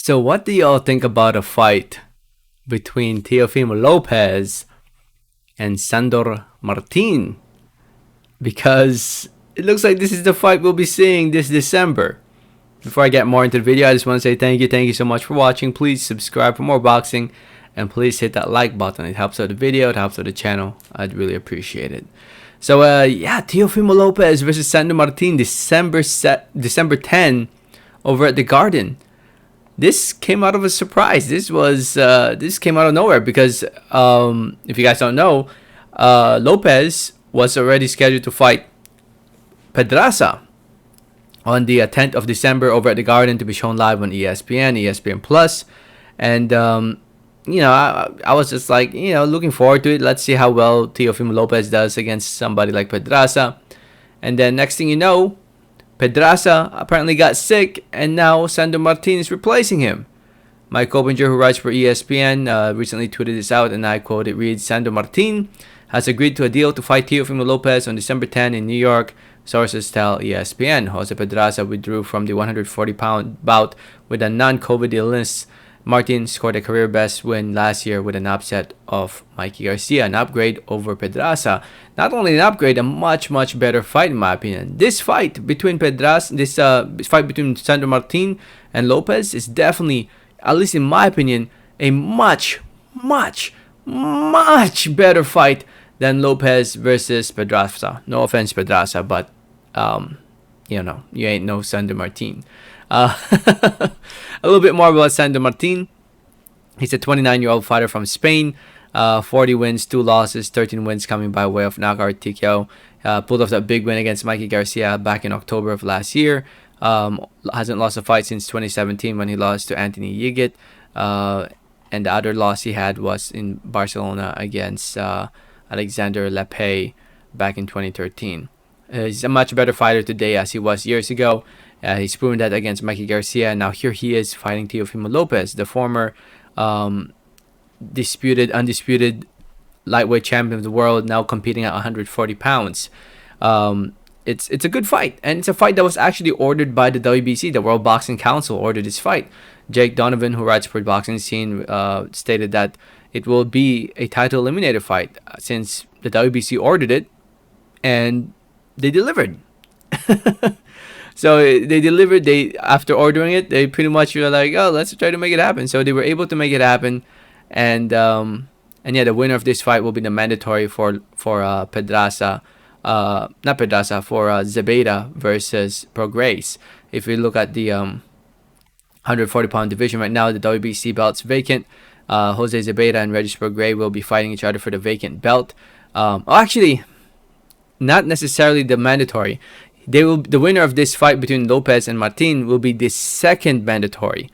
So what do y'all think about a fight between Teofimo Lopez and Sandor Martin? Because it looks like this is the fight we'll be seeing this December. Before I get more into the video, I just want to say thank you so much for watching. Please subscribe for more boxing, and please hit that like button. It helps out the video, it helps out the channel. I'd really appreciate it. So yeah, Teofimo Lopez versus Sandor Martin, December 10 over at the Garden. This came out of a surprise. This came out of nowhere because if you guys don't know, Lopez was already scheduled to fight Pedraza on the 10th of December over at the Garden to be shown live on ESPN Plus, and you know, I was just like, you know, looking forward to it. Let's see how well Teofimo Lopez does against somebody like Pedraza. And then next thing you know, Pedraza apparently got sick, and now Sandor Martin is replacing him. Mike Coppinger, who writes for ESPN, recently tweeted this out, and I quote, it reads, Sandor Martin has agreed to a deal to fight Teofimo Lopez on December 10 in New York, sources tell ESPN. Jose Pedraza withdrew from the 140-pound bout with a non-COVID illness. Martin scored a career best win last year with an upset of Mikey Garcia, an upgrade over Pedraza. Not only an upgrade, a much better fight in my opinion. This fight between fight between Sandor Martin and Lopez is definitely, at least in my opinion, a much better fight than Lopez versus Pedraza. No offense, Pedraza, but you know, you ain't no Sandor Martin. A little bit more about Sandor Martin. He's a 29-year-old fighter from Spain. 40 wins, 2 losses, 13 wins coming by way of knockout TKO. Pulled off that big win against Mikey Garcia back in October of last year. Hasn't lost a fight since 2017 when he lost to Anthony Yigit. And the other loss he had was in Barcelona against Alexander Lepay back in 2013. He's a much better fighter today as he was years ago. He's proven that against Mikey Garcia. Now here he is fighting Teofimo Lopez, the former undisputed lightweight champion of the world, now competing at 140 pounds. It's a good fight, and it's a fight that was actually ordered by the WBC. The World Boxing Council ordered this fight. Jake Donovan, who writes for Boxing Scene, stated that it will be a title eliminator fight since the WBC ordered it, and they delivered. So they delivered. After ordering it, they pretty much were like, "Oh, let's try to make it happen." So they were able to make it happen, and yeah, the winner of this fight will be the mandatory for Pedraza, not Pedraza, for Zebeda versus Prograis. If we look at the 140-pound division right now, the WBC belt's vacant. Jose Zebeda and Regis Prograis will be fighting each other for the vacant belt. Actually, not necessarily the mandatory. The winner of this fight between Lopez and Martin will be the second mandatory,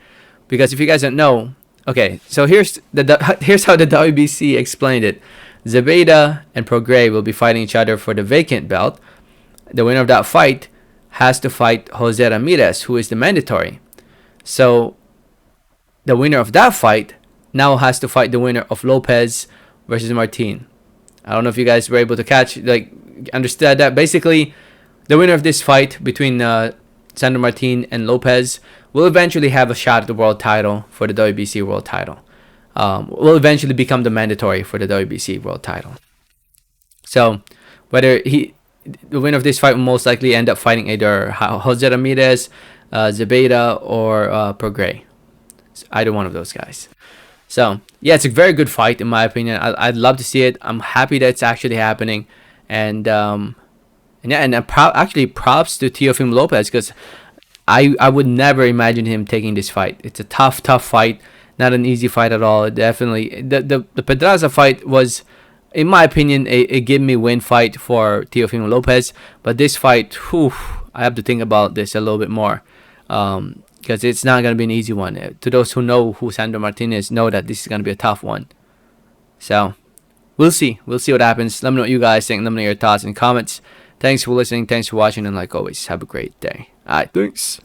because if you guys don't know, okay, so here's how the WBC explained it. Zebeda and Prograis will be fighting each other for the vacant belt. The winner of that fight has to fight Jose Ramirez, who is the mandatory. So the winner of that fight now has to fight the winner of Lopez versus Martin. I don't know if you guys were able to understand that. Basically, the winner of this fight between Sandor Martin and Lopez will eventually have a shot at the world title for the WBC world title. Will eventually become the mandatory for the WBC world title. So the winner of this fight will most likely end up fighting either Jose Ramirez, Zebeda, or Prograis. Either one of those guys. So yeah, it's a very good fight in my opinion. I'd love to see it. I'm happy that it's actually happening, and actually props to Teofimo Lopez, because I would never imagine him taking this fight. It's a tough fight, not an easy fight at all. Definitely, the Pedraza fight was, in my opinion, a give me win fight for Teofimo Lopez. But this fight, I have to think about this a little bit more, because it's not going to be an easy one. To those who know who Sandor Martin is, know that this is going to be a tough one. So we'll see what happens. Let me know what you guys think. Let me know your thoughts and comments. Thanks for listening. Thanks for watching. And like always, have a great day. All right. Thanks.